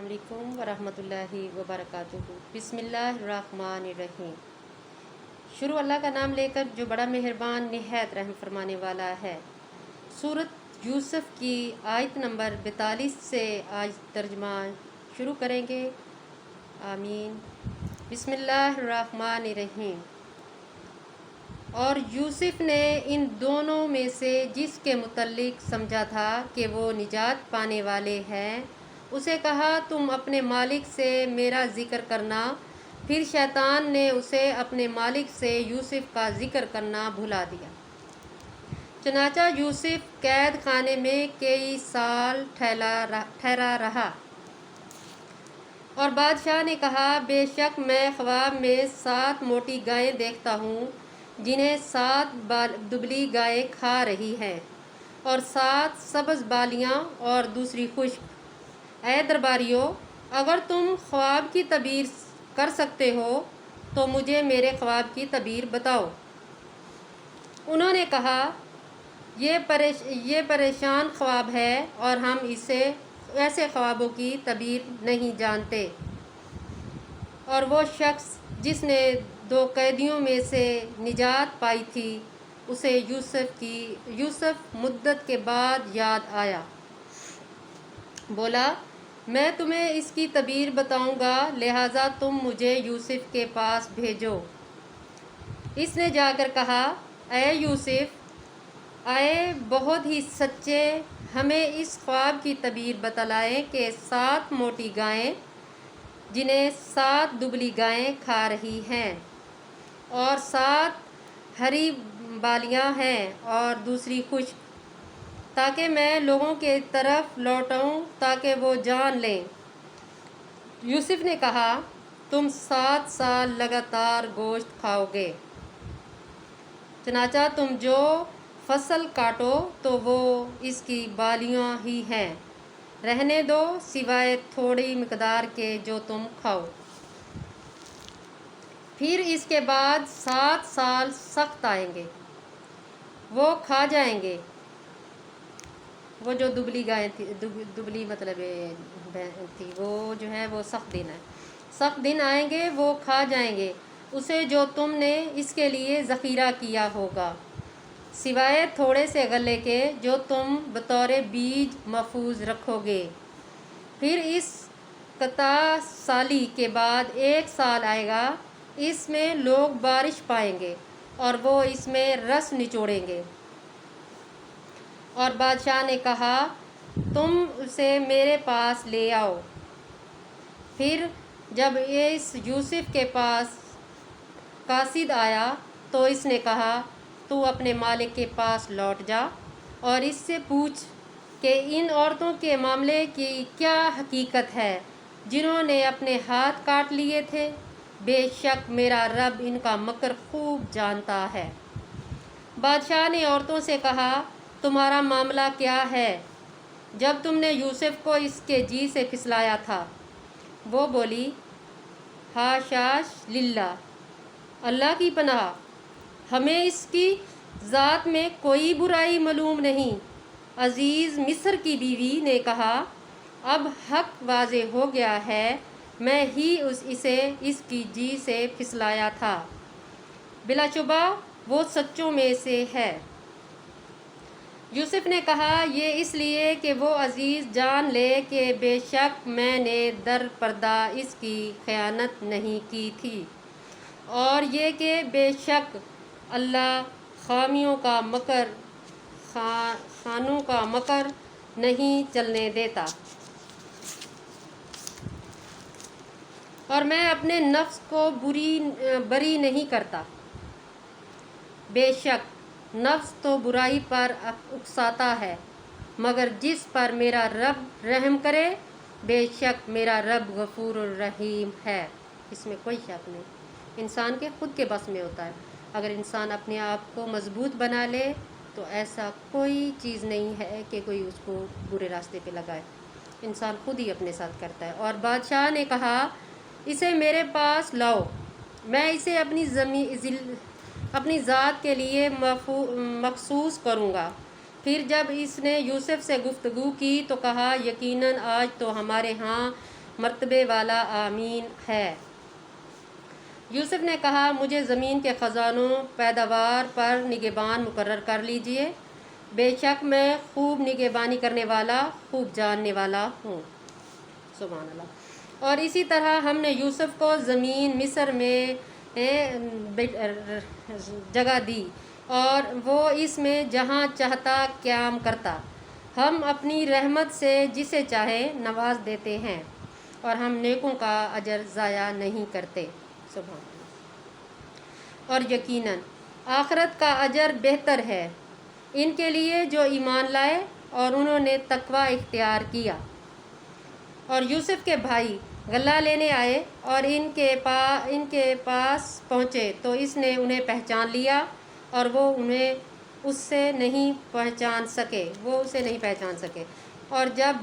السلام علیکم ورحمۃ اللہ وبرکاتہ۔ بسم اللہ الرحمن الرحیم۔ شروع اللہ کا نام لے کر جو بڑا مہربان نہایت رحم فرمانے والا ہے۔ سورۃ یوسف کی آیت نمبر 42 سے آج ترجمہ شروع کریں گے۔ آمین۔ بسم اللہ الرحمن الرحیم۔ اور یوسف نے ان دونوں میں سے جس کے متعلق سمجھا تھا کہ وہ نجات پانے والے ہیں، اسے کہا تم اپنے مالک سے میرا ذکر کرنا۔ پھر شیطان نے اسے اپنے مالک سے یوسف کا ذکر کرنا بھلا دیا۔ چنانچہ یوسف قید خانے میں کئی سال ٹھہرا رہا۔ اور بادشاہ نے کہا، بے شک میں خواب میں 7 موٹی گائیں دیکھتا ہوں، جنہیں 7 دبلی گائیں کھا رہی ہیں، اور 7 سبز بالیاں اور دوسری خشک۔ اے درباریوں، اگر تم خواب کی تعبیر کر سکتے ہو تو مجھے میرے خواب کی تعبیر بتاؤ۔ انہوں نے کہا، یہ پریشان خواب ہے اور ہم ایسے خوابوں کی تعبیر نہیں جانتے۔ اور وہ شخص جس نے 2 قیدیوں میں سے نجات پائی تھی، اسے یوسف مدت کے بعد یاد آیا۔ بولا، میں تمہیں اس کی تعبیر بتاؤں گا، لہٰذا تم مجھے یوسف کے پاس بھیجو۔ اس نے جا کر کہا، اے یوسف، آئے بہت ہی سچے، ہمیں اس خواب کی تعبیر بتلائیں کہ 7 موٹی گائیں، جنہیں 7 دبلی گائیں کھا رہی ہیں، اور 7 ہری بالیاں ہیں اور دوسری خشک، تاکہ میں لوگوں کی طرف لوٹاؤں تاکہ وہ جان لیں۔ یوسف نے کہا، تم 7 سال لگاتار گوشت کھاؤ گے، چنانچہ تم جو فصل کاٹو تو وہ اس کی بالیاں ہی ہیں، رہنے دو سوائے تھوڑی مقدار کے جو تم کھاؤ۔ پھر اس کے بعد 7 سال سخت آئیں گے، وہ کھا جائیں گے۔ وہ جو دبلی گائیں تھی، دبلی مطلب تھی، وہ جو ہے وہ سخت دن آئیں گے، وہ کھا جائیں گے اسے جو تم نے اس کے لیے ذخیرہ کیا ہوگا، سوائے تھوڑے سے غلے کے جو تم بطور بیج محفوظ رکھو گے۔ پھر اس قطع سالی کے بعد 1 سال آئے گا، اس میں لوگ بارش پائیں گے اور وہ اس میں رس نچوڑیں گے۔ اور بادشاہ نے کہا، تم اسے میرے پاس لے آؤ۔ پھر جب اس یوسف کے پاس قاصد آیا تو اس نے کہا، تو اپنے مالک کے پاس لوٹ جا اور اس سے پوچھ کہ ان عورتوں کے معاملے کی کیا حقیقت ہے جنہوں نے اپنے ہاتھ کاٹ لیے تھے، بے شک میرا رب ان کا مکر خوب جانتا ہے۔ بادشاہ نے عورتوں سے کہا، تمہارا معاملہ کیا ہے جب تم نے یوسف کو اس کے جی سے پھسلایا تھا؟ وہ بولی، حاشاش للہ، اللہ کی پناہ، ہمیں اس کی ذات میں کوئی برائی معلوم نہیں۔ عزیز مصر کی بیوی نے کہا، اب حق واضح ہو گیا ہے، میں ہی اسے اس کی جی سے پھسلایا تھا، بلا شبہ وہ سچوں میں سے ہے۔ یوسف نے کہا، یہ اس لیے کہ وہ عزیز جان لے کہ بے شک میں نے در پردہ اس کی خیانت نہیں کی تھی، اور یہ کہ بے شک اللہ خانوں کا مکر نہیں چلنے دیتا، اور میں اپنے نفس کو بری نہیں کرتا۔ بے شک نفس تو برائی پر اکساتا ہے، مگر جس پر میرا رب رحم کرے، بے شک میرا رب غفور الرحیم ہے۔ اس میں کوئی شک نہیں، انسان کے خود کے بس میں ہوتا ہے۔ اگر انسان اپنے آپ کو مضبوط بنا لے تو ایسا کوئی چیز نہیں ہے کہ کوئی اس کو برے راستے پہ لگائے، انسان خود ہی اپنے ساتھ کرتا ہے۔ اور بادشاہ نے کہا، اسے میرے پاس لاؤ، میں اسے اپنی ذات کے لیے مخصوص کروں گا۔ پھر جب اس نے یوسف سے گفتگو کی تو کہا، یقیناً آج تو ہمارے ہاں مرتبے والا آمین ہے۔ یوسف نے کہا مجھے زمین کے خزانوں پیداوار پر نگہبان مقرر کر لیجئے، بے شک میں خوب نگہبانی کرنے والا، خوب جاننے والا ہوں۔ سبحان اللہ۔ اور اسی طرح ہم نے یوسف کو زمین مصر میں جگہ دی اور وہ اس میں جہاں چاہتا قیام کرتا۔ ہم اپنی رحمت سے جسے چاہے نواز دیتے ہیں اور ہم نیکوں کا اجر ضائع نہیں کرتے۔ سبحان اللہ۔ اور یقیناً آخرت کا اجر بہتر ہے ان کے لیے جو ایمان لائے اور انہوں نے تقوی اختیار کیا۔ اور یوسف کے بھائی غلہ لینے آئے اور ان کے پاس پہنچے تو اس نے انہیں پہچان لیا اور وہ اسے نہیں پہچان سکے۔ اور جب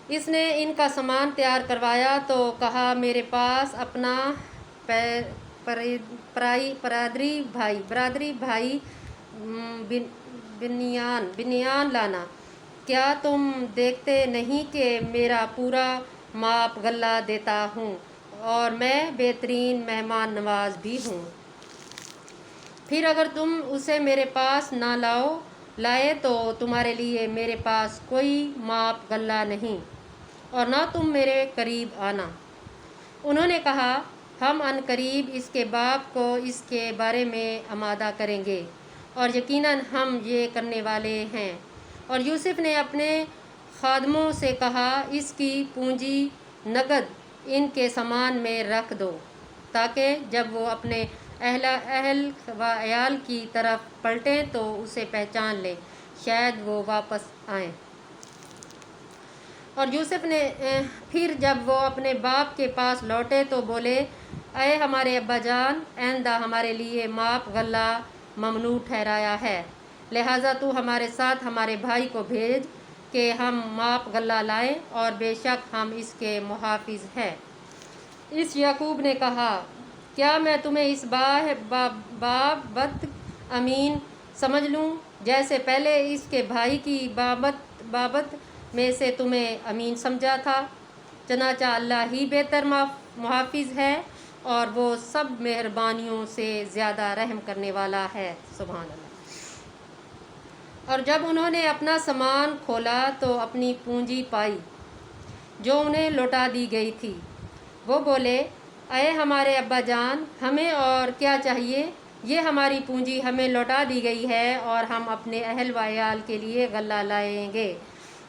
اس نے ان کا سامان تیار کروایا تو کہا میرے پاس اپنا برادری بھائی بنیان لانا، کیا تم دیکھتے نہیں کہ میرا پورا ماپ غلہ دیتا ہوں اور میں بہترین مہمان نواز بھی ہوں؟ پھر اگر تم اسے میرے پاس نہ لائے تو تمہارے لیے میرے پاس کوئی ماپ غلہ نہیں اور نہ تم میرے قریب آنا۔ انہوں نے کہا ہم عن قریب اس کے باپ کو اس کے بارے میں آمادہ کریں گے اور یقیناً ہم یہ کرنے والے ہیں۔ اور یوسف نے اپنے خادموں سے کہا اس کی پونجی نقد ان کے سامان میں رکھ دو تاکہ جب وہ اپنے اہل و عیال کی طرف پلٹیں تو اسے پہچان لیں، شاید وہ واپس آئیں۔ اور یوسف نے پھر جب وہ اپنے باپ کے پاس لوٹے تو بولے اے ہمارے ابا جان، آئندہ ہمارے لیے ماپ غلہ ممنوع ٹھہرایا ہے، لہٰذا تو ہمارے ساتھ ہمارے بھائی کو بھیج کہ ہم ماپ غلہ لائیں اور بے شک ہم اس کے محافظ ہیں۔ اس یعقوب نے کہا کیا میں تمہیں اس بابت امین سمجھ لوں جیسے پہلے اس کے بھائی کی بابت میں سے تمہیں امین سمجھا تھا؟ چنانچہ اللہ ہی بہتر محافظ ہے اور وہ سب مہربانیوں سے زیادہ رحم کرنے والا ہے۔ سبحان اللہ۔ اور جب انہوں نے اپنا سامان کھولا تو اپنی پونجی پائی جو انہیں لوٹا دی گئی تھی۔ وہ بولے اے ہمارے ابا جان، ہمیں اور کیا چاہیے؟ یہ ہماری پونجی ہمیں لوٹا دی گئی ہے اور ہم اپنے اہل و عیال کے لیے غلہ لائیں گے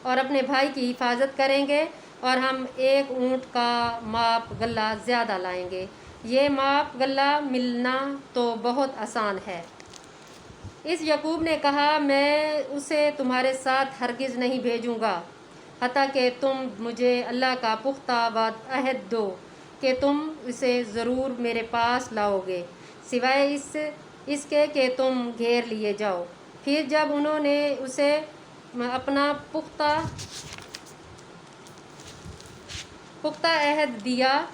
اور اپنے بھائی کی حفاظت کریں گے اور ہم ایک اونٹ کا ماپ غلہ زیادہ لائیں گے۔ یہ ماپ غلہ ملنا تو بہت آسان ہے۔ اس یعقوب نے کہا میں اسے تمہارے ساتھ ہرگز نہیں بھیجوں گا حتیٰ کہ تم مجھے اللہ کا پختہ عہد دو کہ تم اسے ضرور میرے پاس لاؤ گے، سوائے اس کے کہ تم گھیر لیے جاؤ۔ پھر جب انہوں نے اسے اپنا پختہ عہد دیا،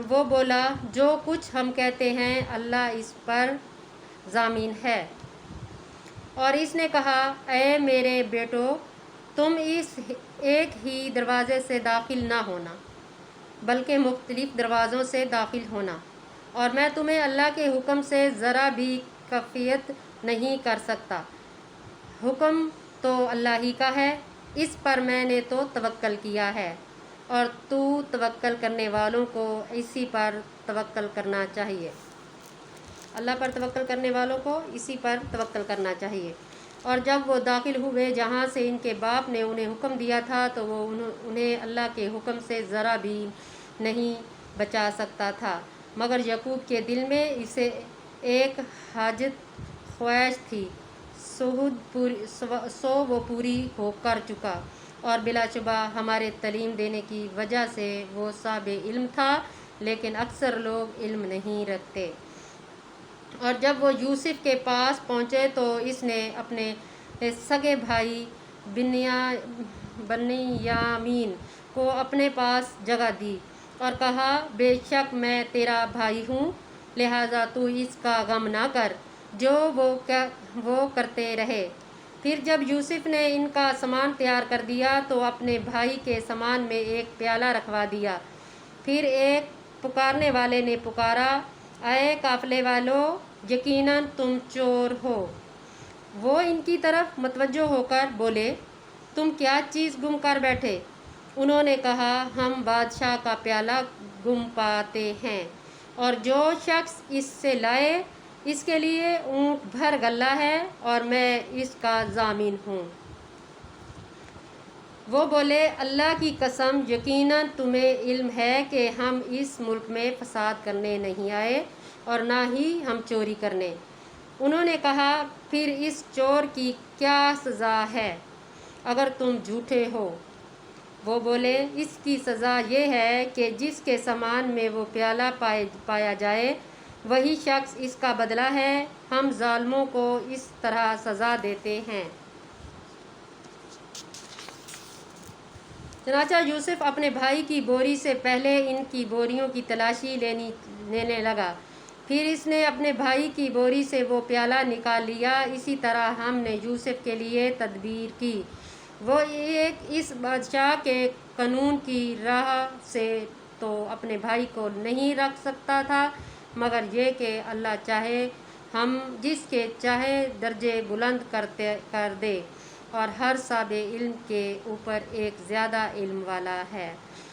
وہ بولا جو کچھ ہم کہتے ہیں اللہ اس پر ضامن ہے۔ اور اس نے کہا اے میرے بیٹو، تم اس ایک ہی دروازے سے داخل نہ ہونا بلکہ مختلف دروازوں سے داخل ہونا، اور میں تمہیں اللہ کے حکم سے ذرا بھی کفیت نہیں کر سکتا۔ حکم تو اللہ ہی کا ہے، اس پر میں نے تو توکل کیا ہے اور تو توکل کرنے والوں کو اسی پر توکل کرنا چاہیے۔ اللہ پر توکل کرنے والوں کو اسی پر توکل کرنا چاہیے۔ اور جب وہ داخل ہوئے جہاں سے ان کے باپ نے انہیں حکم دیا تھا تو وہ انہیں اللہ کے حکم سے ذرا بھی نہیں بچا سکتا تھا، مگر یعقوب کے دل میں اسے ایک حاجت خواہش تھی، سو وہ پوری ہو کر چکا، اور بلا شبہ ہمارے تعلیم دینے کی وجہ سے وہ صاحب علم تھا، لیکن اکثر لوگ علم نہیں رکھتے۔ اور جب وہ یوسف کے پاس پہنچے تو اس نے اپنے سگے بھائی بنیامین کو اپنے پاس جگہ دی اور کہا بے شک میں تیرا بھائی ہوں، لہٰذا تو اس کا غم نہ کر جو وہ کرتے رہے، پھر جب یوسف نے ان کا سامان تیار کر دیا تو اپنے بھائی کے سامان میں ایک پیالہ رکھوا دیا۔ پھر ایک پکارنے والے نے پکارا، اے قافلے والو، یقیناً تم چور ہو۔ وہ ان کی طرف متوجہ ہو کر بولے، تم کیا چیز گم کر بیٹھے؟ انہوں نے کہا، ہم بادشاہ کا پیالہ گم پاتے ہیں، اور جو شخص اس سے لائے اس کے لیے اونٹ بھر غلہ ہے اور میں اس کا ضامن ہوں۔ وہ بولے، اللہ کی قسم، یقیناً تمہیں علم ہے کہ ہم اس ملک میں فساد کرنے نہیں آئے اور نہ ہی ہم چوری کرنے۔ انہوں نے کہا، پھر اس چور کی کیا سزا ہے اگر تم جھوٹے ہو؟ وہ بولے، اس کی سزا یہ ہے کہ جس کے سامان میں وہ پیالہ پایا جائے وہی شخص اس کا بدلہ ہے۔ ہم ظالموں کو اس طرح سزا دیتے ہیں۔ چنانچہ یوسف اپنے بھائی کی بوری سے پہلے ان کی بوریوں کی تلاشی لینے لگا۔ پھر اس نے اپنے بھائی کی بوری سے وہ پیالہ نکال لیا۔ اسی طرح ہم نے یوسف کے لیے تدبیر کی۔ وہ اس بادشاہ کے قانون کی راہ سے تو اپنے بھائی کو نہیں رکھ سکتا تھا، مگر یہ کہ اللہ چاہے ہم جس کے چاہے درجے بلند کر دے، اور ہر صاحب علم کے اوپر ایک زیادہ علم والا ہے۔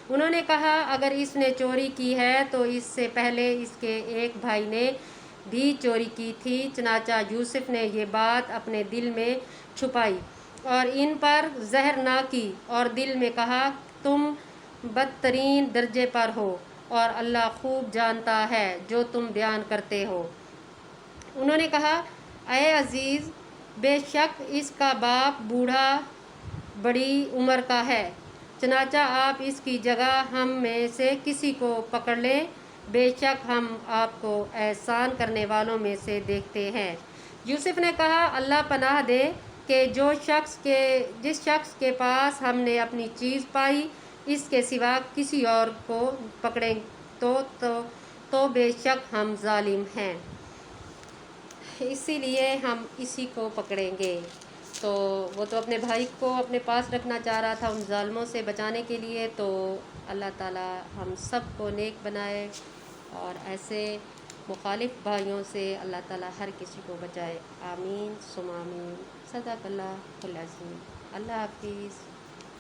انہوں نے کہا، اگر اس نے چوری کی ہے تو اس سے پہلے اس کے ایک بھائی نے بھی چوری کی تھی۔ چنانچہ یوسف نے یہ بات اپنے دل میں چھپائی اور ان پر زہر نہ کی، اور دل میں کہا، تم بدترین درجے پر ہو اور اللہ خوب جانتا ہے جو تم بیان کرتے ہو۔ انہوں نے کہا، اے عزیز، بے شک اس کا باپ بوڑھا بڑی عمر کا ہے، چنانچہ آپ اس کی جگہ ہم میں سے کسی کو پکڑ لیں، بے شک ہم آپ کو احسان کرنے والوں میں سے دیکھتے ہیں۔ یوسف نے کہا، اللہ پناہ دے کہ جس شخص کے پاس ہم نے اپنی چیز پائی اس کے سوا کسی اور کو پکڑیں تو بے شک ہم ظالم ہیں، اسی لیے ہم اسی کو پکڑیں گے۔ تو وہ تو اپنے بھائی کو اپنے پاس رکھنا چاہ رہا تھا ان ظالموں سے بچانے کے لیے۔ تو اللہ تعالیٰ ہم سب کو نیک بنائے اور ایسے مخالف بھائیوں سے اللہ تعالیٰ ہر کسی کو بچائے۔ آمین ثم آمین۔ صدق اللہ العظیم۔ اللہ حافظ۔